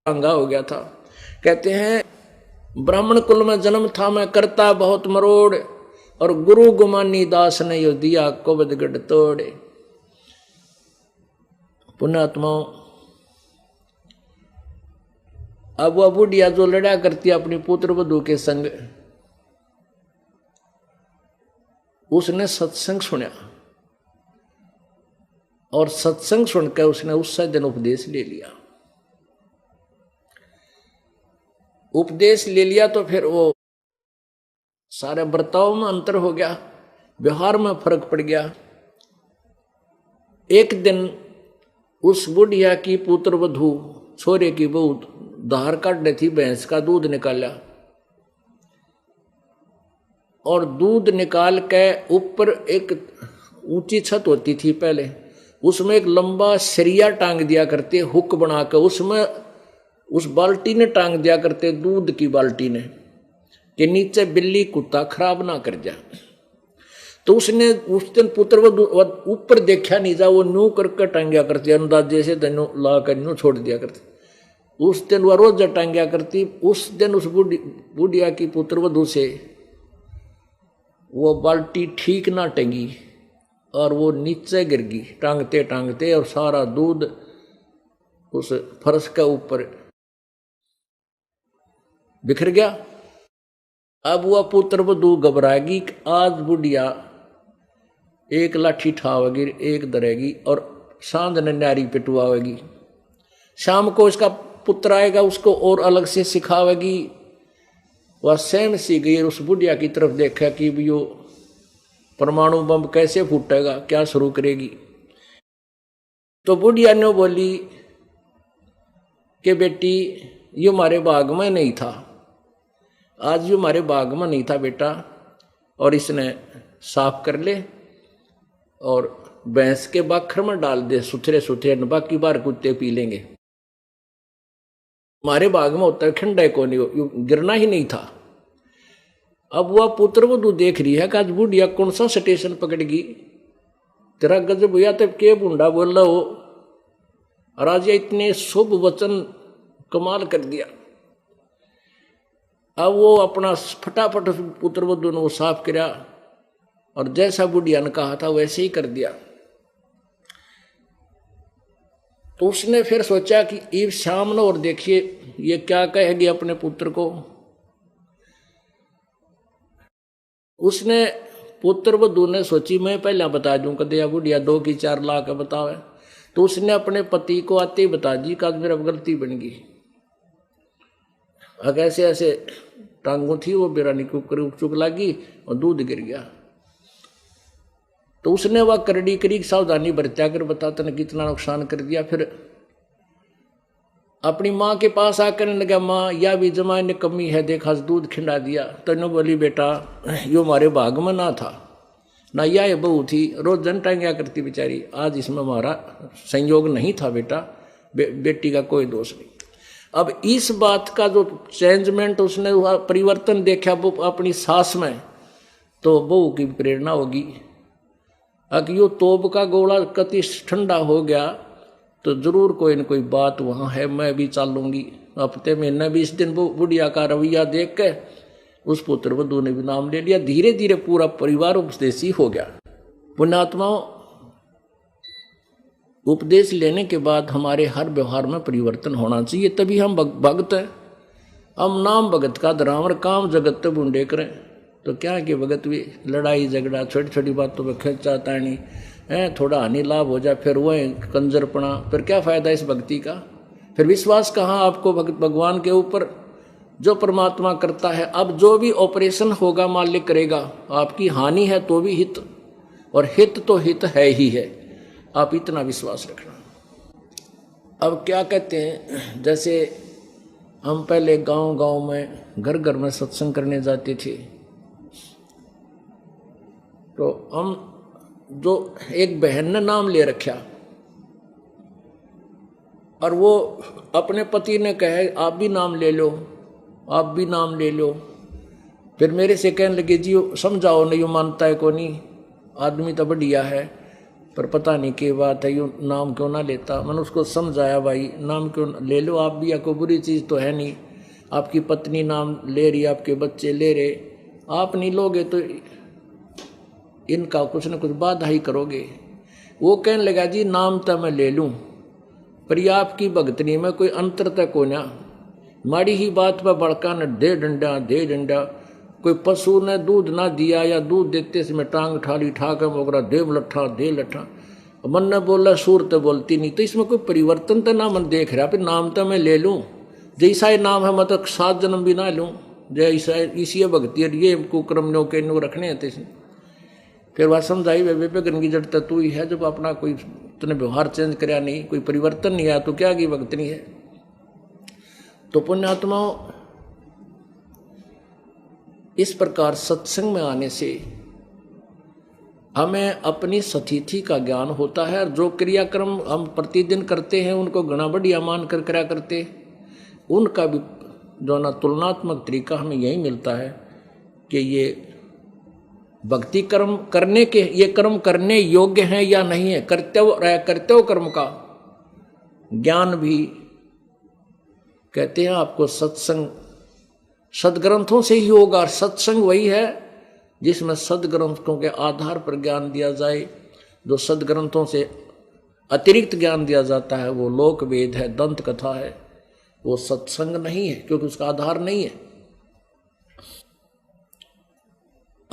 अंगा हो गया था। कहते हैं ब्राह्मण कुल में जन्म था मैं करता बहुत मरोड़, और गुरु गुमानी दास ने यो दिया कोबदगढ़ तोड़े। पुण्यात्माओं, अब वह बुढ़िया जो लड़ा करती अपनी पुत्र वधू के संग, उसने सत्संग सुना और सत्संग सुनकर उसने उससे दिन उपदेश ले लिया। उपदेश ले लिया तो फिर वो सारे बर्ताव में अंतर हो गया, व्यवहार में फर्क पड़ गया। एक दिन उस बुढ़िया की पुत्र वधू छोरे की बहू धार काटने थी, भैंस का दूध निकाला और दूध निकाल के ऊपर एक ऊंची छत होती थी पहले, उसमें एक लंबा सरिया टांग दिया करते, हुक बनाकर उसमें उस बाल्टी ने टांग दिया करते, दूध की बाल्टी ने, कि नीचे बिल्ली कुत्ता खराब ना कर जाए। तो उसने उस दिन पुत्र ऊपर देखा नहीं जा, वो न्यू करके टांग्या करती, अंदाजे से तेनों ला कर न्यू छोड़ दिया करती। उस दिन वह रोज टांग्या करती। उस दिन उस बुढ़िया की पुत्र वधू से वो बाल्टी ठीक ना टंगी और वो नीचे गिर गई टांगते टांगते, और सारा दूध उस फर्श के ऊपर बिखर गया। अब वह पुत्र वधू घबराएगी, आज बुढ़िया एक लाठी ठावेगी, एक दरेगी और सांझ ने न्यारी पिटवाएगी। शाम को इसका पुत्र आएगा, उसको और अलग से सिखावेगी। वह सहम सी गई, उस बुढ़िया की तरफ देखा कि यो परमाणु बम कैसे फूटेगा, क्या शुरू करेगी। तो बुढ़िया ने बोली कि बेटी ये हमारे बाग में नहीं था, आज यो हमारे बाग में नहीं था बेटा, और इसने साफ कर ले और भैंस के बाखर में डाल दे सुथरे सुथरे, बाकी बार कुत्ते पी लेंगे। हमारे बाग में होता है खंडा को नहीं, गिरना ही नहीं था। अब वह पुत्र वधू देख रही है कि आज बुढ़िया कौन सा स्टेशन पकड़गी, तेरा गजब हुआ तब के बुंडा बोल रहा हो, और आज इतने शुभ वचन कमाल कर दिया। अब वो अपना फटाफट पुत्र वधू ने वो साफ किया और जैसा बुढ़िया ने कहा था वैसे ही कर दिया। तो उसने फिर सोचा कि ईव शाम ने और देखिए ये क्या कहेगी अपने पुत्र को। उसने पुत्र वधू ने सोची मैं पहले बता दूं, कदे बुढ़िया 2 की 4 लाख बतावे। तो उसने अपने पति को आते ही बता दी कि आज मेरा गलती बन गई, अगर ऐसे ऐसे टांगों थी वो बेरानी को चुक लगी और दूध गिर गया। तो उसने वह करड़ी करी सावधानी बरत्या कर बताता ने कितना नुकसान कर दिया। फिर अपनी माँ के पास आकर लगा, माँ या भी जमाने ने कमी है, देखा दूध खिंडा दिया। तो ने बोली बेटा यो हमारे भाग में ना था, ना यह बहू थी, रोज जन टांग्या करती बेचारी, आज इसमें हमारा संयोग नहीं था बेटा, बेटी का कोई दोष नहीं। अब इस बात का जो चेंजमेंट उसने परिवर्तन देखा वो अपनी सास में, तो बहू की प्रेरणा होगी। अगर यो तोब का गोला कति ठंडा हो गया तो जरूर कोई न कोई बात वहाँ है, मैं भी चालूंगी। हफ्ते महीने 20 दिन वो बुढ़िया का रवैया देख के उस पुत्र वधू ने भी नाम ले लिया। धीरे धीरे पूरा परिवार उपदेशी हो गया। पुण्यात्माओं, उपदेश लेने के बाद हमारे हर व्यवहार में परिवर्तन होना चाहिए, तभी हम भगत हैं। हम नाम भगत का धरावर काम जगत तो बूंदे करें, तो क्या कि भगत भी लड़ाई झगड़ा छोटी छोटी बातों पर खर्चा तानी है, थोड़ा हानि लाभ हो जाए फिर वह कंजरपना, फिर क्या फायदा इस भक्ति का। फिर विश्वास कहाँ आपको भगवान के ऊपर, जो परमात्मा करता है। अब जो भी ऑपरेशन होगा मालिक करेगा, आपकी हानि है तो भी हित, और हित तो हित है ही है, आप इतना विश्वास रखना। अब क्या कहते हैं, जैसे हम पहले गांव गांव में घर घर में सत्संग करने जाते थे, तो हम जो एक बहन ने नाम ले रखा और वो अपने पति ने कहे आप भी नाम ले लो, आप भी नाम ले लो। फिर मेरे से कहने लगे जी समझाओ, नहीं मानता है को नहीं, आदमी तो बढ़िया है, पर पता नहीं क्या बात है, यूँ नाम क्यों ना लेता। मैंने उसको समझाया, भाई नाम क्यों ले लो आप भी, या कोई बुरी चीज़ तो है नहीं। आपकी पत्नी नाम ले रही, आपके बच्चे ले रहे, आप नहीं लोगे तो इनका कुछ ना कुछ बाधा ही करोगे। वो कहने लगा जी नाम तो मैं ले लूँ, पर ये आपकी भगतनी में कोई अंतर तक हो ना, माड़ी ही बात पर बड़का न दे डंडा दे डंडा। कोई पशु ने दूध ना दिया या दूध देते समय टांग ठाली ठाकर मोगरा दे लट्ठा दे लट्ठा। मन ने बोला सूर तो बोलती नहीं, तो इसमें कोई परिवर्तन तो ना मन देख रहा, फिर नाम तो मैं ले लूँ, जैसा ही नाम है मतलब 7 जन्म भी ना लूँ, जैसा इसी भक्ति ये कुक्रम नो के नो रखने हैं। फिर वह समझाई वे बेबे की जड़ तू ही है, जब अपना कोई तूने व्यवहार चेंज कराया नहीं, कोई परिवर्तन नहीं आया तो क्या की भक्तनी है। तो पुण्यात्माओं, इस प्रकार सत्संग में आने से हमें अपनी सतिथि का ज्ञान होता है, और जो क्रियाक्रम हम प्रतिदिन करते हैं उनको गणा बढ़िया मान कर करा करते, उनका भी जो ना तुलनात्मक तरीका हमें यही मिलता है कि ये भक्ति कर्म करने के, ये कर्म करने योग्य हैं या नहीं है। कर्तव्य कर्म का ज्ञान भी कहते हैं आपको सत्संग सदग्रंथों से ही होगा। सत्संग वही है जिसमें सदग्रंथों के आधार पर ज्ञान दिया जाए। जो सदग्रंथों से अतिरिक्त ज्ञान दिया जाता है वो लोक वेद है, दंत कथा है, वो सत्संग नहीं है, क्योंकि उसका आधार नहीं है।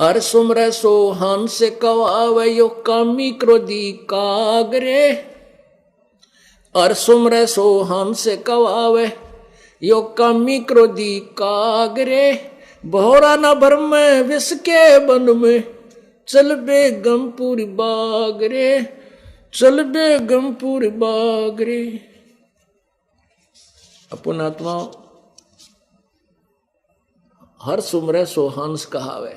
अर सुमर सो हंस कवावे यो कामी क्रोधी कागरे। अर सुमर सो हंस कवावे यो कामी क्रोधी कागरे। बहोरा न भर में विष के बन में चल बे गमपुर बागरे, चल बे गमपुर बागरे। अपन आत्मा हर सुमरे सो हंस कहावे।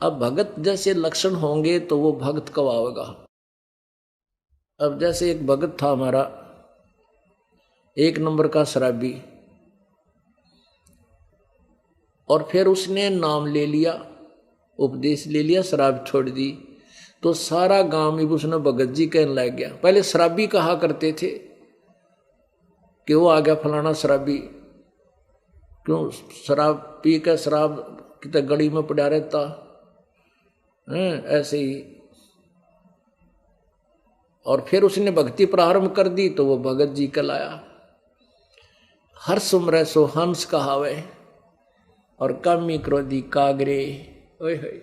अब भगत जैसे लक्षण होंगे तो वो भक्त कब आवेगा। अब जैसे एक भगत था हमारा, 1 नंबर का शराबी, और फिर उसने नाम ले लिया, उपदेश ले लिया, शराब छोड़ दी, तो सारा गांव में उसने भगत जी कहने लग गया। पहले शराबी कहा करते थे कि वो आ गया फलाना शराबी, क्यों शराब पी कर शराब कितने गड़ी में पड़ा रहता है, ऐसे ही। और फिर उसने भक्ति प्रारंभ कर दी तो वो भगत जी कहलाया। हर सुमरे सो हंस कहावे और कामी क्रोधी कागरे। ओए होए,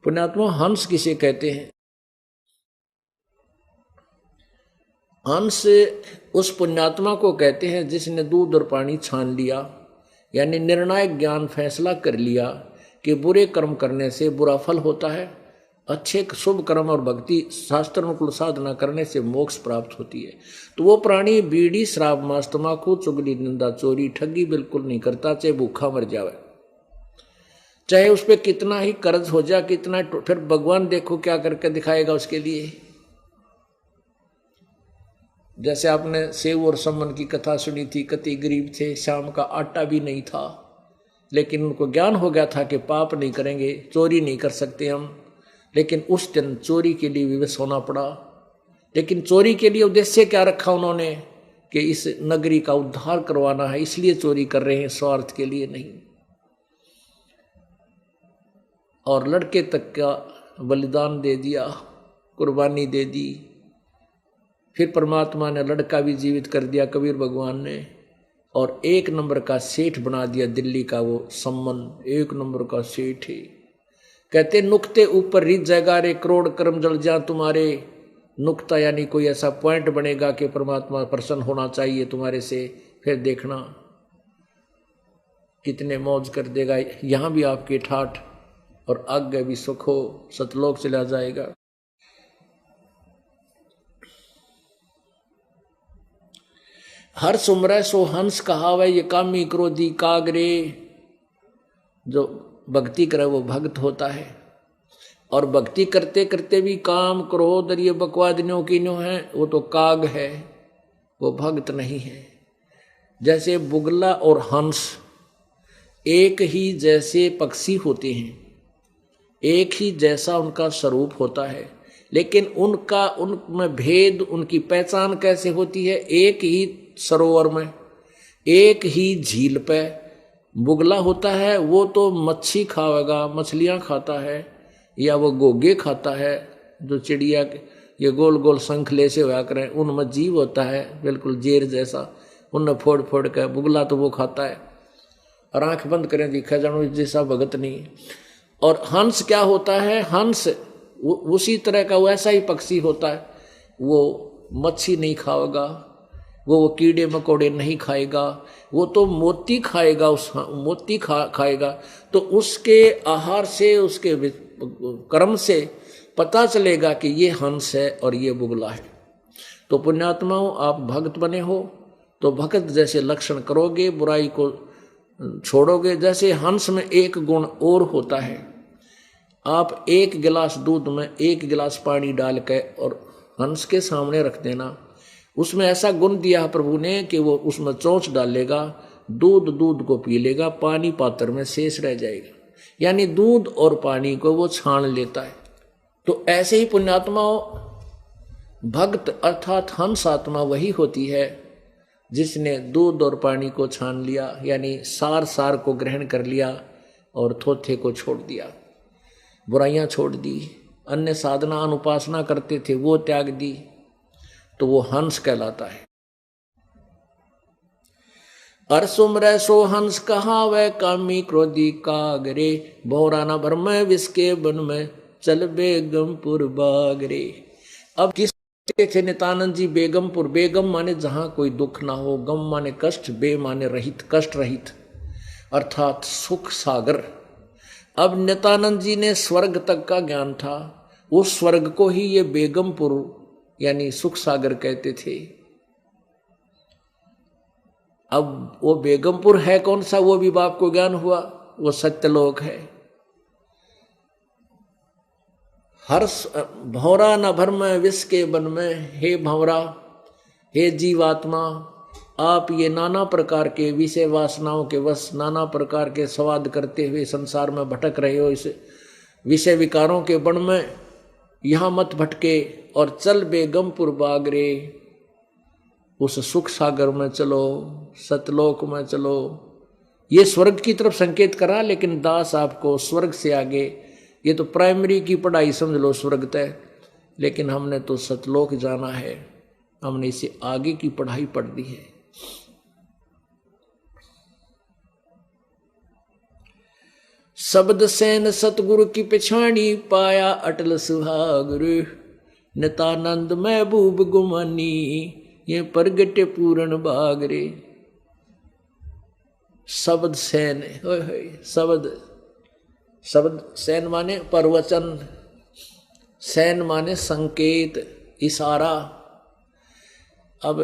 पुण्यात्मा हंस किसे कहते हैं? हंस उस पुण्यात्मा को कहते हैं जिसने दूध और पानी छान लिया, यानी निर्णायक ज्ञान फैसला कर लिया कि बुरे कर्म करने से बुरा फल होता है, अच्छे शुभ कर्म और भक्ति शास्त्र अनुकूल साधना करने से मोक्ष प्राप्त होती है। तो वो प्राणी बीड़ी शराब मांस तंबाकू चुगली निंदा चोरी ठगी बिल्कुल नहीं करता, चाहे भूखा मर जावे, चाहे उस पर कितना ही कर्ज हो जाए, कितना, फिर भगवान देखो क्या करके दिखाएगा उसके लिए। जैसे आपने सेव और समन की कथा सुनी थी, कति गरीब थे, शाम का आटा भी नहीं था, लेकिन उनको ज्ञान हो गया था कि पाप नहीं करेंगे, चोरी नहीं कर सकते हम, लेकिन उस दिन चोरी के लिए विवश होना पड़ा। लेकिन चोरी के लिए उद्देश्य क्या रखा उन्होंने कि इस नगरी का उद्धार करवाना है, इसलिए चोरी कर रहे हैं, स्वार्थ के लिए नहीं। और लड़के तक का बलिदान दे दिया, कुर्बानी दे दी। फिर परमात्मा ने लड़का भी जीवित कर दिया, कबीर भगवान ने, और 1 नंबर का सेठ बना दिया दिल्ली का। वो सम्मन 1 नंबर का सेठ है। कहते नुक्ते ऊपर रिच जाएगा रे, करोड़ कर्म जल जा तुम्हारे। नुक्ता यानी कोई ऐसा पॉइंट बनेगा कि परमात्मा प्रसन्न होना चाहिए तुम्हारे से, फिर देखना कितने मौज कर देगा। यहाँ भी आपके ठाठ और आगे भी सुख हो, सतलोक चला जाएगा। हर सुमरे सो हंस कहावे, ये कामी क्रोधी कागरे। जो भक्ति करे वो भक्त होता है, और भक्ति करते करते भी काम क्रोध और ये बकवादियों की नो है, वो तो काग है, वो भक्त नहीं है। जैसे बुगला और हंस एक ही जैसे पक्षी होते हैं, एक ही जैसा उनका स्वरूप होता है, लेकिन उनमें भेद, उनकी पहचान कैसे होती है? एक ही सरोवर में, एक ही झील पे बुगला होता है, वो तो मच्छी खाएगा, मछलियां खाता है, या वो गोगे खाता है, जो चिड़िया ये गोल गोल शंखले से हुआ करें, उनमें जीव होता है बिल्कुल जेर जैसा, उनने फोड़ फोड़ कर बुगला तो वो खाता है, और आंख बंद करें दिखा जानो जैसा भगत नहीं। और हंस क्या होता है? हंस उसी तरह का वैसा ही पक्षी होता है, वो मच्छी नहीं खाएगा, वो कीड़े मकोड़े नहीं खाएगा, वो तो मोती खाएगा, मोती खाएगा। तो उसके आहार से, उसके कर्म से पता चलेगा कि ये हंस है और ये बुगला है। तो पुण्यात्माओं, आप भक्त बने हो तो भक्त जैसे लक्षण करोगे, बुराई को छोड़ोगे। जैसे हंस में एक गुण और होता है, आप एक गिलास दूध में एक गिलास पानी डाल के और हंस के सामने रख देना, उसमें ऐसा गुण दिया प्रभु ने कि वो उसमें चोंच डालेगा, दूध को पी लेगा, पानी पात्र में शेष रह जाएगा, यानी दूध और पानी को वो छान लेता है। तो ऐसे ही पुण्यात्माओं, भक्त अर्थात हंस आत्मा वही होती है जिसने दूध और पानी को छान लिया, यानी सार को ग्रहण कर लिया और थोथे को छोड़ दिया, बुराइयां छोड़ दी, अन्य साधना अनुपासना करते थे वो त्याग दी, तो वो हंस कहलाता है। अरसुमरै सो हंस कहावै, कामी क्रोधी कागरे, भौरा न भर में विस्के बन में, चल बेगमपुर बागरे। अब किस थे नित्यानंद जी? बेगमपुर, बेगम माने जहां कोई दुख ना हो, गम माने कष्ट, बे माने रहित, कष्ट रहित, अर्थात सुख सागर। अब नित्यानंद जी ने स्वर्ग तक का ज्ञान था, उस स्वर्ग को ही ये बेगमपुर यानी सुख सागर कहते थे। अब वो बेगमपुर है कौन सा, वो भी बाप को ज्ञान हुआ, वो सत्यलोक है। हर्ष भौरा न भर में विष के बन में, हे भंवरा, हे जीवात्मा, आप ये नाना प्रकार के विषय वासनाओं के वश, नाना प्रकार के स्वाद करते हुए संसार में भटक रहे हो, इस विषय विकारों के बन में यहाँ मत भटके और चल बेगमपुर बागरे, उस सुख सागर में चलो, सतलोक में चलो। ये स्वर्ग की तरफ संकेत करा, लेकिन दास आपको स्वर्ग से आगे, ये तो प्राइमरी की पढ़ाई समझ लो स्वर्ग तय, लेकिन हमने तो सतलोक जाना है, हमने इसे आगे की पढ़ाई पढ़ दी है। शब्द सेन सतगुरु की पिछाड़ी, पाया अटल सुहागुरु, नितानंद महबूब गुमानी, ये प्रगटे पूर्ण बागरे। शब्द सेन, शब्द सेन माने प्रवचन, सेन माने संकेत, इशारा। अब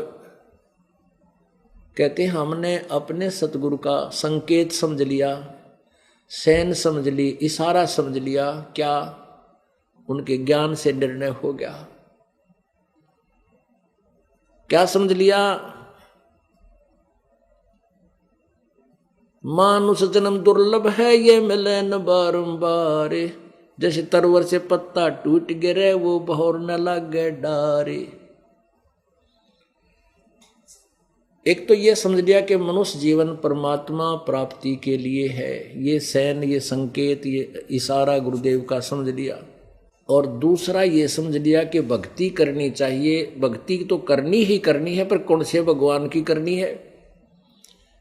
कहते हैं हमने अपने सतगुरु का संकेत समझ लिया, सेन समझ ली, इशारा समझ लिया, क्या उनके ज्ञान से निर्णय हो गया। क्या समझ लिया? मानुष जन्म दुर्लभ है, ये मिले न बारंबार, जैसे तरवर से पत्ता टूट गिरे, वो बहोर न लगे डारे। एक तो ये समझ लिया कि मनुष्य जीवन परमात्मा प्राप्ति के लिए है, ये सैन, ये संकेत, ये इशारा गुरुदेव का समझ लिया। और दूसरा ये समझ लिया कि भक्ति करनी चाहिए, भक्ति तो करनी ही करनी है, पर कौन से भगवान की करनी है?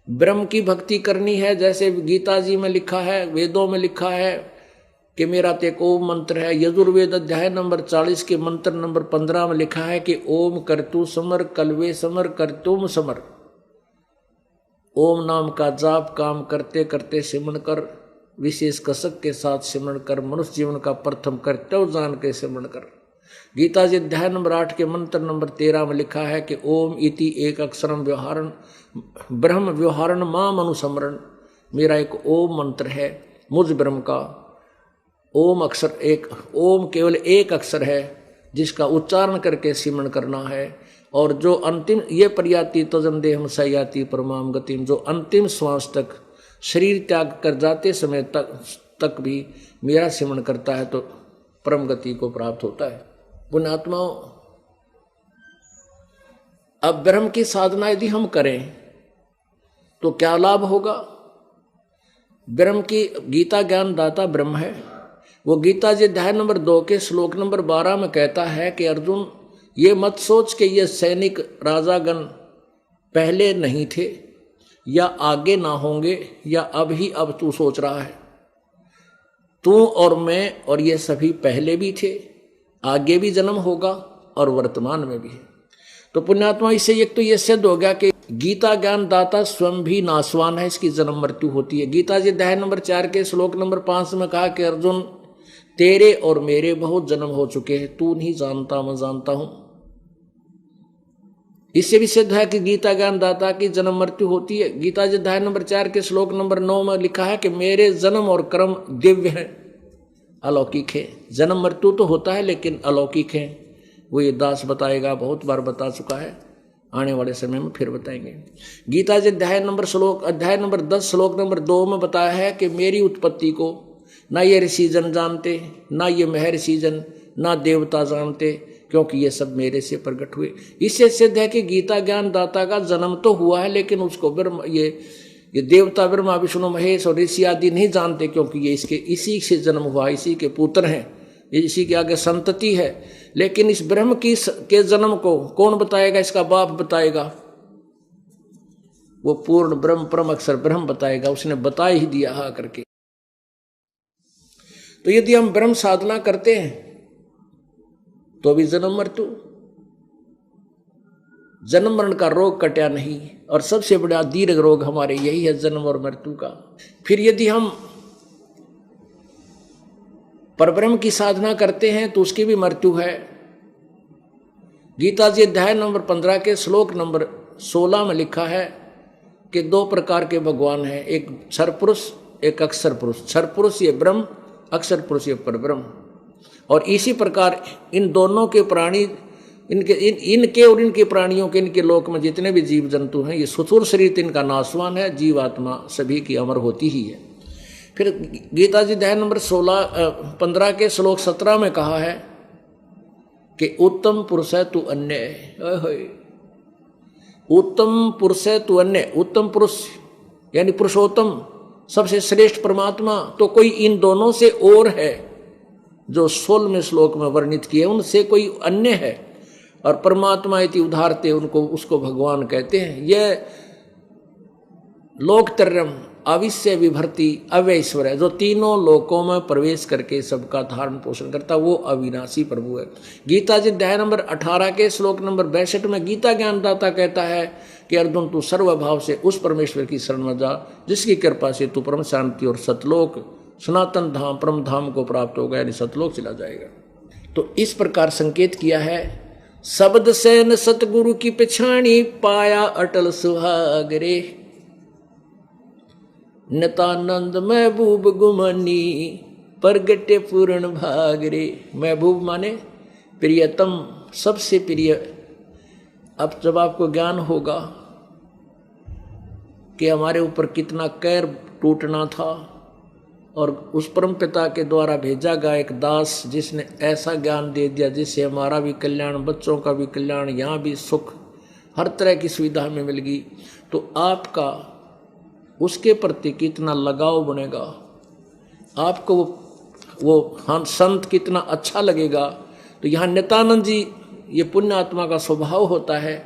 ब्रह्म की भक्ति करनी है, जैसे गीता जी में लिखा है, वेदों में लिखा है कि मेरा तो एक ओम मंत्र है। यजुर्वेद अध्याय नंबर 40 के मंत्र नंबर 15 में लिखा है कि ओम करतु समर, कलवे समर, करतुम समर। ओम नाम का जाप काम करते करते सिमरण कर, विशेष कसक के साथ सिमरण कर, मनुष्य जीवन का प्रथम कर्तव्य जान के सिमरण कर। गीता जी अध्याय नंबर 8 के मंत्र नंबर 13 में लिखा है कि ओम इति एक अक्षरम व्यवहारण ब्रह्म व्यवहारण माम अनुसमरण। मेरा एक ओम मंत्र है, मुझ ब्रह्म का ओम अक्षर, एक ओम केवल एक अक्षर है जिसका उच्चारण करके सिमरण करना है। और जो अंतिम ये पर्याति तजम देहम सयाति परमाम गतिम, जो अंतिम श्वास तक शरीर त्याग कर जाते समय तक तक भी मेरा सिमरण करता है तो परम गति को प्राप्त होता है। पुण्यात्माओं, अब ब्रह्म की साधना यदि हम करें तो क्या लाभ होगा? ब्रह्म की गीता ज्ञान दाता ब्रह्म है। वो गीता जी अध्याय नंबर 2 के श्लोक नंबर 12 में कहता है कि अर्जुन, ये मत सोच के ये सैनिक राजागण पहले नहीं थे या आगे ना होंगे या अब तू सोच रहा है। तू और मैं और ये सभी पहले भी थे, आगे भी जन्म होगा और वर्तमान में भी है। तो पुण्यात्मा, इससे एक तो ये सिद्ध हो गया कि गीता ज्ञान दाता स्वयं भी नासवान है, इसकी जन्म मृत्यु होती है। गीता जी अध्याय नंबर 4 के श्लोक नंबर 5 में कहा कि अर्जुन, तेरे और मेरे बहुत जन्म हो चुके हैं, तू नहीं जानता, मैं जानता हूं। इससे भी सिद्ध है कि गीता ज्ञान दाता की जन्म मृत्यु होती है। गीता जी अध्याय नंबर 4 के श्लोक नंबर 9 में लिखा है कि मेरे जन्म और कर्म दिव्य हैं, अलौकिक है। जन्म मृत्यु तो होता है लेकिन अलौकिक है। वो ये दास बताएगा, बहुत बार बता चुका है, आने वाले समय में फिर बताएंगे। गीता जी अध्याय नंबर 10 श्लोक नंबर 2 में बताया है कि मेरी उत्पत्ति को ना ये ऋषिजन जानते, ना ये महर्षिजन, ना देवता जानते, क्योंकि ये सब मेरे से प्रकट हुए। इससे सिद्ध है कि गीता ज्ञान दाता का जन्म तो हुआ है लेकिन उसको ब्रह्म ये देवता ब्रह्मा विष्णु महेश और ऋषि आदि नहीं जानते, क्योंकि ये इसी से जन्म हुआ, इसी के पुत्र हैं, इसी के आगे संतति है। लेकिन इस ब्रह्म के जन्म को कौन बताएगा? इसका बाप बताएगा, वो पूर्ण ब्रह्म परम अक्षर ब्रह्म बताएगा। उसने बता ही दिया हा करके। तो यदि हम ब्रह्म साधना करते हैं तो भी जन्म मृत्यु, जन्म मरण का रोग कटा नहीं, और सबसे बड़ा दीर्घ रोग हमारे यही है, जन्म और मृत्यु का। फिर यदि हम परब्रह्म की साधना करते हैं तो उसकी भी मृत्यु है। गीता जी अध्याय नंबर 15 के श्लोक नंबर 16 में लिखा है कि 2 प्रकार के भगवान हैं, एक क्षर पुरुष, एक अक्षर पुरुष। क्षर पुरुष ये ब्रह्म, अक्षर पुरुष ये परब्रह्म। और इसी प्रकार इन दोनों के प्राणी, इनके और इनके प्राणियों के, इनके लोक में जितने भी जीव जंतु हैं, ये सुथुर शरीर इनका नाशवान है, जीवात्मा सभी की अमर होती ही है। फिर गीता जी अध्याय नंबर 15 के श्लोक 17 में कहा है कि उत्तम पुरुष है तू अन्य। उत्तम पुरुष है तू अन्य। उत्तम पुरुष यानी पुरुषोत्तम, सबसे श्रेष्ठ परमात्मा तो कोई इन दोनों से और है, जो 16वें श्लोक में वर्णित किए, उनसे कोई अन्य है। और परमात्मा इति उदाहरते, उसको भगवान कहते हैं। यह लोकत्रयम् अविश्य विभर्ति अव्यश्वर है, जो तीनों लोकों में प्रवेश करके सबका धारण पोषण करता, वो अविनाशी प्रभु है। गीता जी अध्याय नंबर 18 के श्लोक नंबर 62 में गीता ज्ञानदाता कहता है कि अर्जुन, तू सर्वभाव से उस परमेश्वर की शरण में जा जिसकी कृपा से तू परम शांति और सतलोक, सनातन धाम, परम धाम को प्राप्त होगा, यानी सतलोक चला जाएगा। तो इस प्रकार संकेत किया है, शब्द सैन सतगुरु की पिछाणी पाया अटल सुहाग रे, नितानंद महबूब गुमानी प्रगटे पूर्ण भाग रे। महबूब माने प्रियतम, सबसे प्रिय। अब जब आपको ज्ञान होगा कि हमारे ऊपर कितना कैर टूटना था, और उस परम पिता के द्वारा भेजा गया एक दास जिसने ऐसा ज्ञान दे दिया जिससे हमारा भी कल्याण, बच्चों का भी कल्याण, यहाँ भी सुख, हर तरह की सुविधा हमें मिल गई, तो आपका उसके प्रति कितना लगाव बनेगा, आपको वो हाँ संत कितना अच्छा लगेगा। तो यहाँ नित्यानंद जी, ये पुण्य आत्मा का स्वभाव होता है,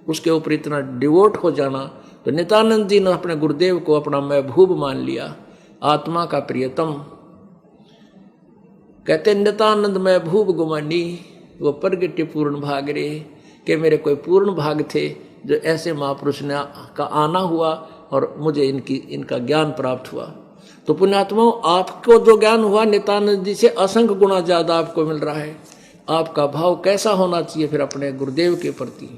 उसके ऊपर इतना डिवोट हो जाना। तो नित्यानंद जी ने अपने गुरुदेव को अपना महबूब मान लिया, आत्मा का प्रियतम। कहते नित्यानंद महबूब गुमानी, वो प्रगटे पूर्ण भाग रे, कि मेरे कोई पूर्ण भाग थे जो ऐसे महापुरुष ने का आना हुआ और मुझे इनका ज्ञान प्राप्त हुआ। तो पुण्यात्माओं, आपको जो ज्ञान हुआ नित्यानंद जी से असंख्य गुना ज्यादा आपको मिल रहा है। आपका भाव कैसा होना चाहिए फिर अपने गुरुदेव के प्रति?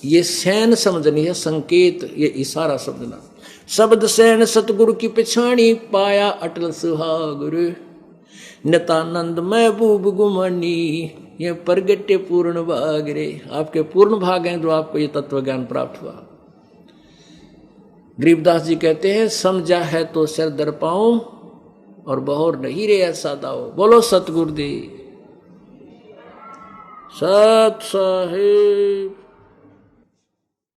ये सैन समझनी है, संकेत, ये इशारा समझना। शब्द सैन सतगुरु की पिछाणी पाया अटल सुहाग रे, नित्यानंद महबूब गुमानी ये प्रगटे पूर्ण भाग रे। आपके पूर्ण भाग हैं जो आपको ये तत्व ज्ञान प्राप्त हुआ। गरीबदास जी कहते हैं, समझा है तो सिर दर पाऊं, और बहोर नहीं रे सादाओ। बोलो सतगुरुदेव सत साहिब।